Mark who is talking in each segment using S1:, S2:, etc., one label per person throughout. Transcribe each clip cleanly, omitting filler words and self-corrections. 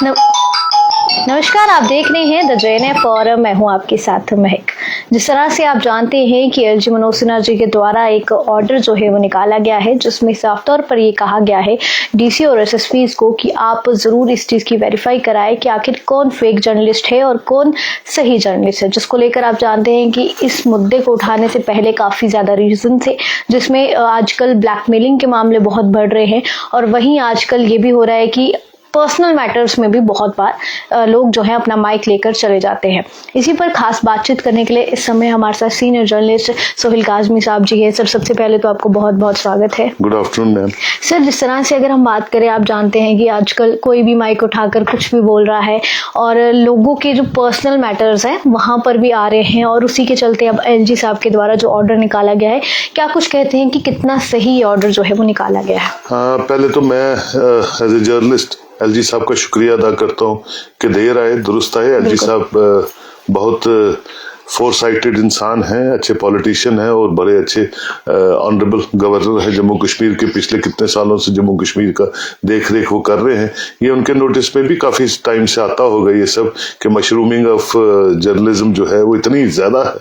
S1: न... नमस्कार, आप देख रहे हैं द JNF और मैं हूं आपके साथ महक। जिस तरह से आप जानते हैं कि LG मनोज सिन्हा जी के द्वारा एक ऑर्डर जो है वो निकाला गया है, जिसमें साफ तौर पर ये कहा गया है DC और SSPs को कि आप जरूर इस चीज की वेरीफाई कराएं कि आखिर कौन फेक जर्नलिस्ट है और कौन सही जर्नलिस्ट है, जिसको लेकर आप जानते हैं कि इस मुद्दे को उठाने से पहले काफी ज्यादा रीजन थे, जिसमें आजकल ब्लैकमेलिंग के मामले बहुत बढ़ रहे हैं और वहीं आजकल ये भी हो रहा है कि पर्सनल मैटर्स में भी बहुत बार लोग जो है अपना माइक लेकर चले जाते हैं। इसी पर खास बातचीत करने के लिए इस समय हमारे साथ सीनियर जर्नलिस्ट सोहेल काजमी साहब जी है। सर, सबसे पहले तो आपको बहुत बहुत स्वागत है।
S2: Good afternoon ma'am.
S1: सर, जिस तरह से अगर हम बात करें, आप जानते हैं कि आजकल कोई भी माइक उठाकर कुछ भी बोल रहा है और लोगों के जो पर्सनल मैटर्स हैं वहां पर भी आ रहे हैं और उसी के चलते अब LG साहब के द्वारा जो ऑर्डर निकाला गया है, क्या कुछ कहते हैं कि कितना सही ऑर्डर जो है वो निकाला गया है?
S2: पहले तो मैं एज ए जर्नलिस्ट LG साहब का शुक्रिया अदा करता हूँ कि देर आए दुरुस्त आए। LG साहब बहुत फोरसाइटेड इंसान हैं, अच्छे पॉलिटिशियन हैं और बड़े अच्छे ऑनरेबल गवर्नर है जम्मू कश्मीर के। पिछले कितने सालों से जम्मू कश्मीर का देख रेख वो कर रहे हैं। ये उनके नोटिस में भी काफी टाइम से आता होगा ये सब कि मशरूमिंग ऑफ जर्नलिज्म जो है वो इतनी ज्यादा है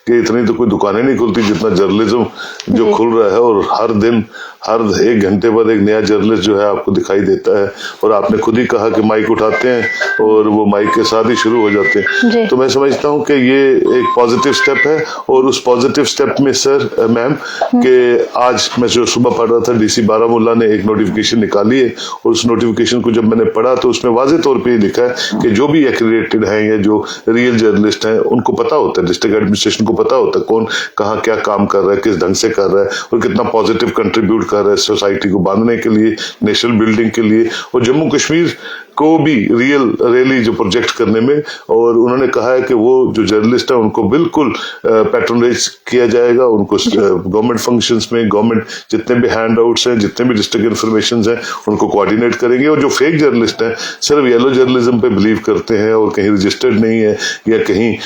S2: कि इतनी तो कोई दुकानें नहीं खुलती जितना जर्नलिज्म जो खुल रहा है, और हर दिन हर 1 घंटे बाद एक नया जर्नलिस्ट जो है आपको दिखाई देता है। और आपने खुद ही कहा कि माइक उठाते हैं और वो माइक के साथ ही शुरू हो जाते हैं। तो मैं समझता हूँ कि ये एक पॉजिटिव स्टेप है। और उस पॉजिटिव स्टेप में सर मैम कि आज मैं जो सुबह पढ़ रहा था, DC बारामूला ने एक नोटिफिकेशन निकाली है और उस नोटिफिकेशन को जब मैंने पढ़ा तो उसमें वाज़ेह तौर पे लिखा है कि जो भी एक्रेडिटेड हैं या जो रियल जर्नलिस्ट हैं उनको पता होता है, डिस्ट्रिक्ट एडमिनिस्ट्रेशन को पता होता है कौन कहाँ क्या काम कर रहा है, किस ढंग से कर रहा है और कितना पॉजिटिव कंट्रीब्यूट कर रहा है सोसाइटी को बांधने के लिए, नेशनल बिल्डिंग के लिए और जम्मू कश्मीर को भी रियली जो प्रोजेक्ट करने में। और उन्होंने कहा है कि वो जो जर्नलिस्ट है उनको बिल्कुल पैट्रोनाइज किया जाएगा, उनको गवर्नमेंट फंक्शंस में गवर्नमेंट जितने भी हैंड आउट्स हैं, जितने भी डिस्ट्रिक्ट इन्फॉर्मेशन हैं उनको कोऑर्डिनेट करेंगे। और जो फेक जर्नलिस्ट हैं सिर्फ येलो जर्नलिज्म पे बिलीव करते हैं और कहीं रजिस्टर्ड नहीं है या कहीं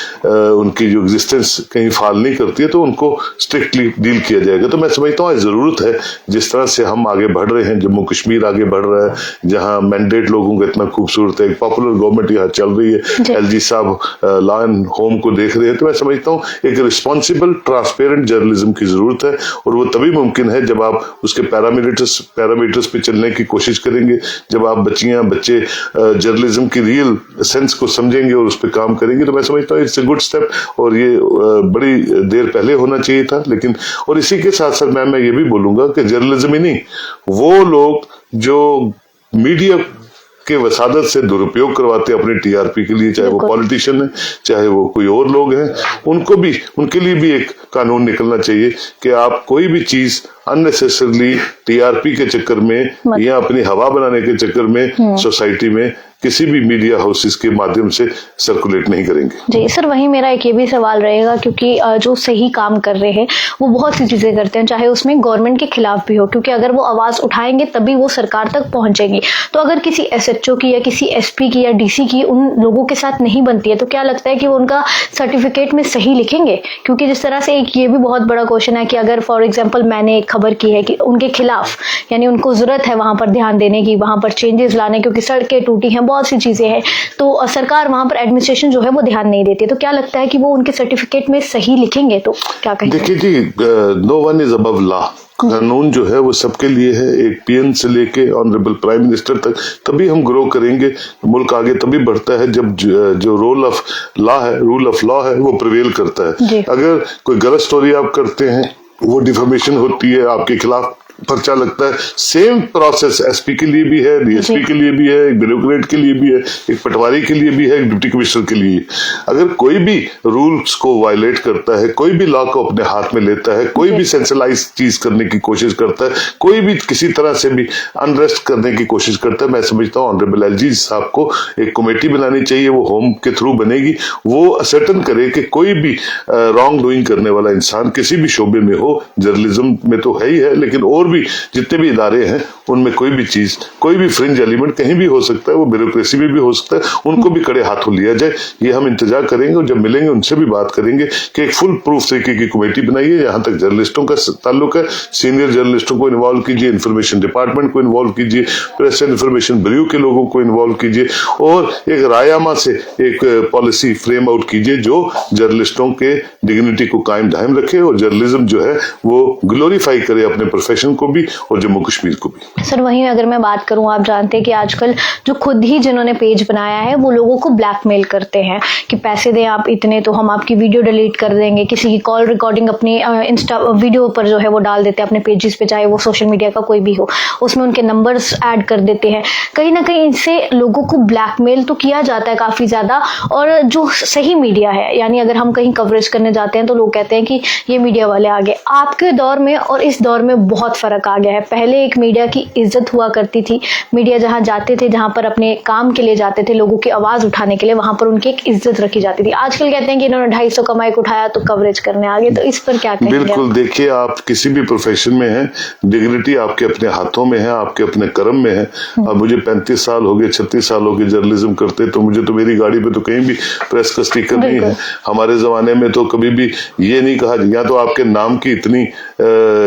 S2: उनकी जो एग्जिस्टेंस कहीं फाल नहीं करती है तो उनको स्ट्रिक्टली डील किया जाएगा। तो मैं समझता हूँ जरूरत है, जिस तरह से हम आगे बढ़ रहे हैं, जम्मू कश्मीर आगे बढ़ रहा है, जहाँ मैंडेट लोगों का खूबसूरत है, एक पॉपुलर गवर्नमेंट यहाँ चल रही है, LG साहब लॉ एंड होम को देख रहे हैं। तो मैं समझता हूँ एक रिस्पॉन्सिबल ट्रांसपेरेंट जर्नलिज्म की जरूरत है और वो तभी मुमकिन है जब आप उसके पैरामीटर्स पे चलने की कोशिश करेंगे, जब आप बच्चे जर्नलिज्म की रियल सेंस को समझेंगे और उस पर काम करेंगे। तो मैं समझता हूँ इट्स ए गुड स्टेप और ये बड़ी देर पहले होना चाहिए था। लेकिन और इसी के साथ साथ मैं ये भी बोलूंगा कि जर्नलिज्म ही नहीं, वो लोग जो मीडिया के वसादत से दुरुपयोग करवाते हैं अपने TRP के लिए, चाहे वो पॉलिटिशियन है चाहे वो कोई और लोग हैं, उनके लिए भी एक कानून निकलना चाहिए कि आप कोई भी चीज अननेसेसरली TRP के चक्कर में या अपनी हवा बनाने के चक्कर में सोसाइटी में किसी भी मीडिया हाउसेस के माध्यम से सर्कुलेट नहीं करेंगे।
S1: जी सर, वही मेरा एक ये भी सवाल रहेगा, क्योंकि जो सही काम कर रहे हैं वो बहुत सी चीजें करते हैं, चाहे उसमें गवर्नमेंट के खिलाफ भी हो, क्योंकि अगर वो आवाज उठाएंगे तभी वो सरकार तक पहुंचेंगी। तो अगर किसी SHO की या किसी SP की या DC की उन लोगों के साथ नहीं बनती है तो क्या लगता है कि वो उनका सर्टिफिकेट में सही लिखेंगे? क्योंकि जिस तरह से एक ये भी बहुत बड़ा क्वेश्चन है कि अगर फॉर एग्जाम्पल मैंने एक खबर की है कि उनके खिलाफ, यानी उनको जरूरत है वहां पर ध्यान देने की, वहां पर चेंजेस लाने, क्योंकि सड़कें टूटी हैं, बहुत सी चीजें हैं, तो सरकार वहां पर एडमिनिस्ट्रेशन जो है वो ध्यान नहीं देती। तो क्या लगता है कि वो उनके सर्टिफिकेट में सही लिखेंगे? तो क्या कहेंगे?
S2: देखिए जी, no one is above law. कानून जो है वो सबके लिए है, एक PN से लेके ऑनरेबल प्राइम मिनिस्टर तक। तभी हम ग्रो करेंगे, मुल्क आगे तभी बढ़ता है जब जो रूल ऑफ लॉ है वो प्रिवेल करता है। अगर कोई गलत स्टोरी आप करते हैं, वो डिफेमेशन होती है, आपके खिलाफ पर्चा लगता है। सेम प्रोसेस SP के लिए भी है, DSP के लिए भी है, एक ब्यूरोक्रेट के लिए भी है, एक पटवारी के लिए भी है, एक डिप्टी कमिश्नर के लिए। अगर कोई भी रूल्स को वायलेट करता है, कोई भी लॉ को अपने हाथ में लेता है, कोई भी सेंट्रलाइज चीज करने की कोशिश करता है, कोई भी किसी तरह से भी अनरेस्ट करने की कोशिश करता है, मैं समझता हूँ ऑनरेबल LG साहब को एक कमेटी बनानी चाहिए, वो होम के थ्रू बनेगी। वो असर्टन करे कि कोई भी रॉन्ग डूइंग करने वाला इंसान किसी भी शोबे में हो, जर्नलिज्म में तो है ही है, लेकिन और भी जितने भी इदारे हैं उनमें कोई भी चीज, कोई भी फ्रिंज एलिमेंट कहीं भी हो सकता है, वो ब्यूरोक्रेसी में भी हो सकता है, उनको भी कड़े हाथों लिया जाए। ये हम इंतजार करेंगे और जब मिलेंगे उनसे भी बात करेंगे कि एक फुल प्रूफ तरीके की कमेटी बनाइए। यहाँ तक जर्नलिस्टों का ताल्लुक है, सीनियर जर्नलिस्टों को इन्वॉल्व कीजिए, इंफॉर्मेशन डिपार्टमेंट को इन्वॉल्व कीजिए, प्रेस एंड इंफॉर्मेशन ब्यूरो के लोगों को इन्वॉल्व कीजिए और एक रायामा से एक पॉलिसी फ्रेम आउट कीजिए जो जर्नलिस्टों के डिग्निटी को कायम धायम रखे और जर्नलिज्म जो है वो ग्लोरीफाई करे अपने प्रोफेशन को भी और जम्मू कश्मीर को भी।
S1: सर वहीं अगर मैं बात करूं, आप जानते हैं कि आजकल जो खुद ही जिन्होंने पेज बनाया है वो लोगों को ब्लैकमेल करते हैं कि पैसे दें आप इतने तो हम आपकी वीडियो डिलीट कर देंगे, किसी की कॉल रिकॉर्डिंग अपनी इंस्टा वीडियो पर जो है वो डाल देते हैं अपने पेजेस पे, चाहे वो सोशल मीडिया का कोई भी हो, उसमें उनके नंबर्स ऐड कर देते हैं। कहीं ना कहीं इनसे लोगों को ब्लैकमेल तो किया जाता है काफी ज्यादा। और जो सही मीडिया है, यानी अगर हम कहीं कवरेज करने जाते हैं तो लोग कहते हैं कि ये मीडिया वाले आ गए। आपके दौर में और इस दौर में बहुत फर्क आ गया है। पहले एक मीडिया की इज्जत हुआ करती थी, मीडिया जहां जाते थे, जहां पर अपने काम के लिए जाते थे, लोगों की आवाज उठाने के लिए, वहां पर उनकी एक इज्जत रखी जाती थी। आजकल कहते हैं कि इन्होंने 250 का माइक उठाया तो कवरेज करने आ गए, तो इस पर क्या कहेंगे?
S2: बिल्कुल, देखिए आप किसी भी प्रोफेशन में हैं, डिग्निटी आपके अपने हाथों में है, आपके अपने कर्म में है। अब मुझे 35 साल हो गए, 36 साल हो गए जर्नलिज्म करते, तो मुझे तो मेरी गाड़ी पे तो कहीं भी प्रेस का स्टिकर नहीं है। हमारे जमाने में तो कभी भी ये नहीं कहा, या तो आपके नाम की इतनी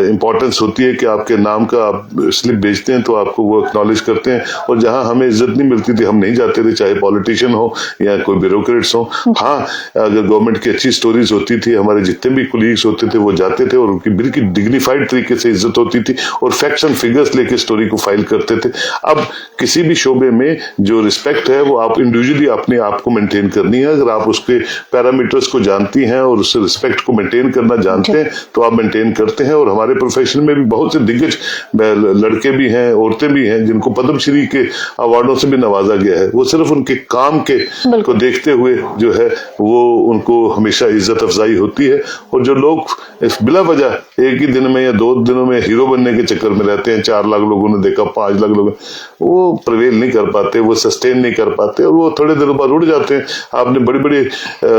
S2: इंपॉर्टेंस होती है कि आपके नाम का आप स्लिप भेजते हैं तो आपको वो एक्नॉलेज करते हैं, और जहां हमें इज्जत नहीं मिलती थी हम नहीं जाते थे, चाहे पॉलिटिशियन हो या कोई ब्यूरोक्रेट्स हो। हाँ, अगर गवर्नमेंट की अच्छी स्टोरीज होती थी, हमारे जितने भी कोलीग्स होते थे वो जाते थे और उनकी बिल्कुल डिग्निफाइड तरीके से इज्जत होती थी और फैक्ट्स एंड फिगर्स लेके स्टोरी को फाइल करते थे। अब किसी भी शोबे में जो रिस्पेक्ट है वो आप इंडिविजुअली अपने आप को मेंटेन करनी है। अगर आप उसके पैरामीटर्स को जानती हैं और उस रिस्पेक्ट को मेंटेन करना जानते हैं तो आप मेंटेन करते हैं। और हमारे प्रोफेशन में भी बहुत से दिग्गज लड़के भी हैं, औरतें भी हैं जिनको पद्मश्री के अवार्डों से भी नवाजा गया है। वो सिर्फ उनके काम के को देखते हुए जो है वो उनको हमेशा इज्जत अफजाई होती है। और जो लोग बिला वजह एक ही दिन में या 2 दिनों में हीरो बनने के चक्कर में रहते हैं, 4 लाख लोगों ने देखा, 5 लाख लोग, वो प्रिवेल नहीं कर पाते, वो सस्टेन नहीं कर पाते और वो थोड़े दिनों बाद उड़ जाते हैं। आपने बड़ी बड़ी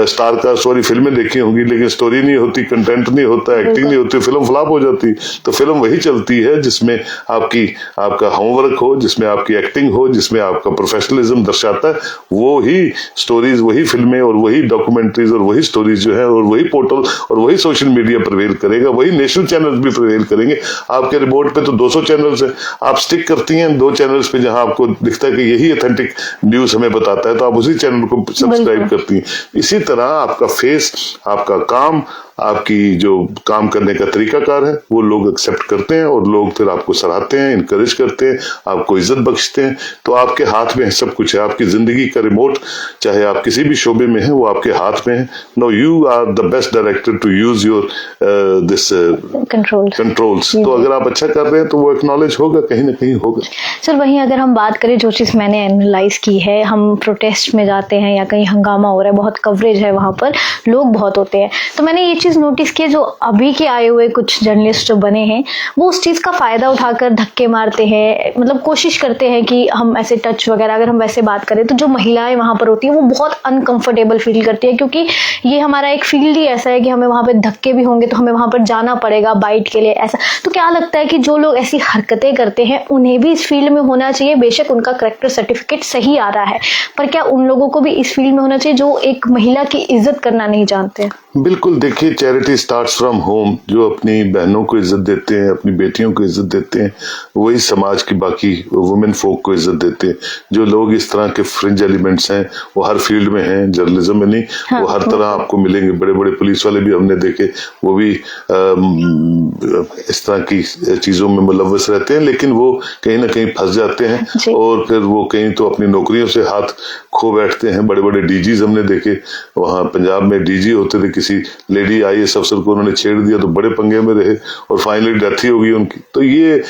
S2: स्टार कास्ट वाली फिल्में देखी होंगी, लेकिन स्टोरी नहीं होती, कंटेंट नहीं होता, एक्टिंग नहीं होती, फिल्म फ्लॉप हो जाती। तो फिल्म वही चलती है जिसमें आपका होमवर्क हो, जिसमें आपकी एक्टिंग हो, जिसमें आपका प्रोफेशनलिज्म दर्शाता है। वो ही स्टोरीज, वही फिल्में और वही डॉक्यूमेंट्रीज और वही स्टोरीज जो है और वही पोर्टल और वही सोशल मीडिया प्रिवेल करेगा, वही नेशनल चैनल्स भी प्रिवेल करेंगे। आपके रिपोर्ट पे तो 200 चैनल्स है, आप स्टिक करती हैं 2 चैनल्स पे जहां आपको दिखता है कि यही ऑथेंटिक न्यूज हमें बताता है, तो आप उसी चैनल को सब्सक्राइब करती हैं। इसी तरह आपका फेस, आपका काम, आपकी जो काम करने का तरीकाकार है वो लोग एक्सेप्ट करते हैं और लोग फिर आपको सराहते हैं, इनकरेज करते हैं, आपको इज्जत बख्शते हैं। तो आपके हाथ में सब कुछ है, आपकी जिंदगी का रिमोट चाहे आप किसी भी शोबे में हैं वो आपके हाथ में है। No, you are the best director to use your this controls. तो अगर आप अच्छा कर रहे हैं तो वो एक्नॉलेज होगा, कहीं ना कहीं होगा।
S1: सर वहीं अगर हम बात करें, जो चीज मैंने एनालाइज की है, हम प्रोटेस्ट में जाते हैं या कहीं हंगामा हो रहा है, बहुत कवरेज है, वहां पर लोग बहुत होते हैं, तो मैंने ये चीज नोटिस की, जो अभी के आए हुए कुछ जर्नलिस्ट जो बने हैं वो उस चीज का फायदा उठाकर धक्के मारते हैं, मतलब कोशिश करते हैं कि हम ऐसे टच वगैरह, अगर हम वैसे बात करें तो जो महिलाएं वहां पर होती हैं वो बहुत अनकंफर्टेबल फील करती है, क्योंकि ये हमारा एक फील्ड ही ऐसा है कि हमें वहां पे धक्के भी होंगे तो हमें वहां पर जाना पड़ेगा बाइट के लिए, ऐसा। तो क्या लगता है कि जो लोग ऐसी हरकतें करते हैं उन्हें भी इस फील्ड में होना चाहिए? बेशक उनका करेक्टर सर्टिफिकेट सही आ रहा है, पर क्या उन लोगों को भी इस फील्ड में होना चाहिए जो एक महिला की इज्जत करना नहीं जानते?
S2: बिल्कुल, देखिए चैरिटी स्टार्ट्स फ्रॉम होम। जो अपनी बहनों को इज्जत देते हैं, अपनी बेटियों को इज्जत देते हैं, वही समाज की बाकी वुमेन फोक को इज्जत देते हैं। जो लोग इस तरह के फ्रिंज एलिमेंट्स हैं वो हर फील्ड में हैं, जर्नलिज्म में नहीं। हाँ, वो हर तरह आपको मिलेंगे। बड़े बड़े पुलिस वाले भी हमने देखे, वो भी इस तरह की चीजों में मुलव्वस रहते हैं, लेकिन वो कहीं ना कहीं फंस जाते हैं और फिर वो कहीं तो अपनी नौकरियों से हाथ खो बैठते हैं। बड़े बड़े डीजीज हमने देखे, वहां पंजाब में डीजी होते थे, किसी लेडी IAS अफसर को उन्होंने छेड़ दिया तो बड़े पंगे में रहे और फाइनली डेथ ही हो गई उनकी। तो ये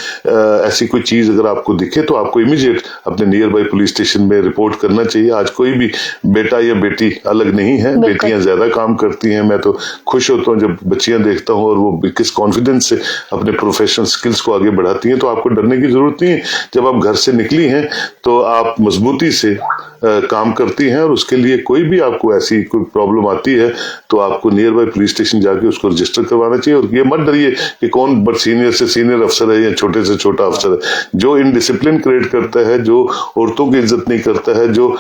S2: ऐसी कोई चीज अगर आपको दिखे तो आपको इमीडिएट अपने नियर बाई पुलिस स्टेशन में रिपोर्ट करना चाहिए। आज कोई भी बेटा या बेटी अलग नहीं है, बेटियां ज्यादा काम करती हैं। मैं तो खुश होता हूँ जब बच्चियां देखता हूँ और वो किस कॉन्फिडेंस से अपने प्रोफेशनल स्किल्स को आगे बढ़ाती हैं। तो आपको डरने की जरूरत नहीं है। जब आप घर से निकली हैं तो आप मजबूती से काम करती हैं और उसके लिए कोई भी आपको ऐसी कोई प्रॉब्लम आती है तो आपको नियर बाय पुलिस स्टेशन जाके उसको रजिस्टर करवाना चाहिए। और ये मत डरिए कि कौन बट सीनियर से सीनियर अफसर है या छोटे से छोटा अफसर है। जो इनडिसिप्लिन क्रिएट करता है, जो औरतों की इज्जत नहीं करता है, जो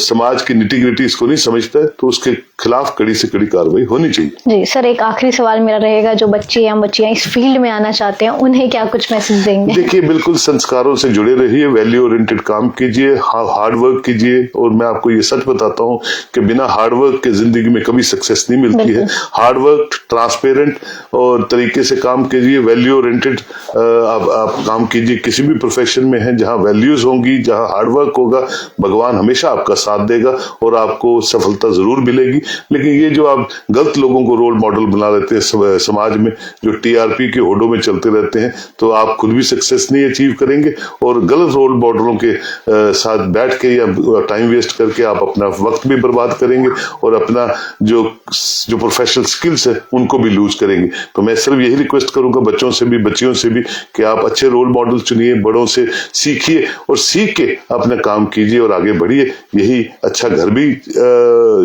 S2: समाज की निटी-ग्रिटीज को नहीं समझता है, तो उसके खिलाफ कड़ी से कड़ी कार्रवाई होनी चाहिए।
S1: जी सर, एक आखिरी सवाल मेरा रहेगा, जो बच्चे या बच्चियां इस फील्ड में आना चाहते हैं उन्हें क्या कुछ मैसेज देंगे?
S2: देखिए, बिल्कुल संस्कारों से जुड़े रहिए, वैल्यू ओरिएंटेड काम कीजिए, हार्ड वर्क कीजिए। और मैं आपको ये सच बताता हूँ कि बिना हार्ड वर्क के जिंदगी में कभी सक्सेस नहीं मिलती है। हार्ड वर्क, ट्रांसपेरेंट और तरीके से काम कीजिए, वैल्यू ओरिएंटेड आप काम कीजिए। किसी भी प्रोफेशन में है, जहाँ वैल्यूज होंगी, जहाँ हार्ड वर्क होगा, भगवान हमेशा आपका साथ देगा और आपको सफलता जरूर मिलेगी। लेकिन ये जो आप गलत लोगों को रोल मॉडल बना लेते हैं समाज में, जो टीआरपी के होड़ों में चलते रहते हैं, तो आप खुद भी सक्सेस नहीं अचीव करेंगे और गलत रोल मॉडलों के साथ बैठ के या टाइम वेस्ट करके आप अपना वक्त भी बर्बाद करेंगे और अपना जो प्रोफेशनल स्किल्स है उनको भी लूज करेंगे। तो मैं सिर्फ यही रिक्वेस्ट करूंगा बच्चों से भी, बच्चियों से भी, कि आप अच्छे रोल मॉडल चुनिए, बड़ों से सीखिए और सीख के अपना काम कीजिए और आगे बढ़िए। यही अच्छा घर भी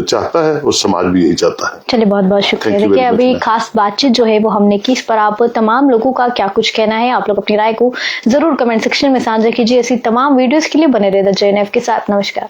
S2: चाहता है और समाज भी यही चाहता है।
S1: चलिए, बहुत बहुत शुक्रिया। देखिए, अभी खास बातचीत जो है वो हमने की, इस पर आप तमाम लोगों का क्या कुछ कहना है, आप लोग अपनी राय को जरूर कमेंट सेक्शन में साझा कीजिए। ऐसी तमाम वीडियोस के लिए बने रहे द JNF के साथ। नमस्कार।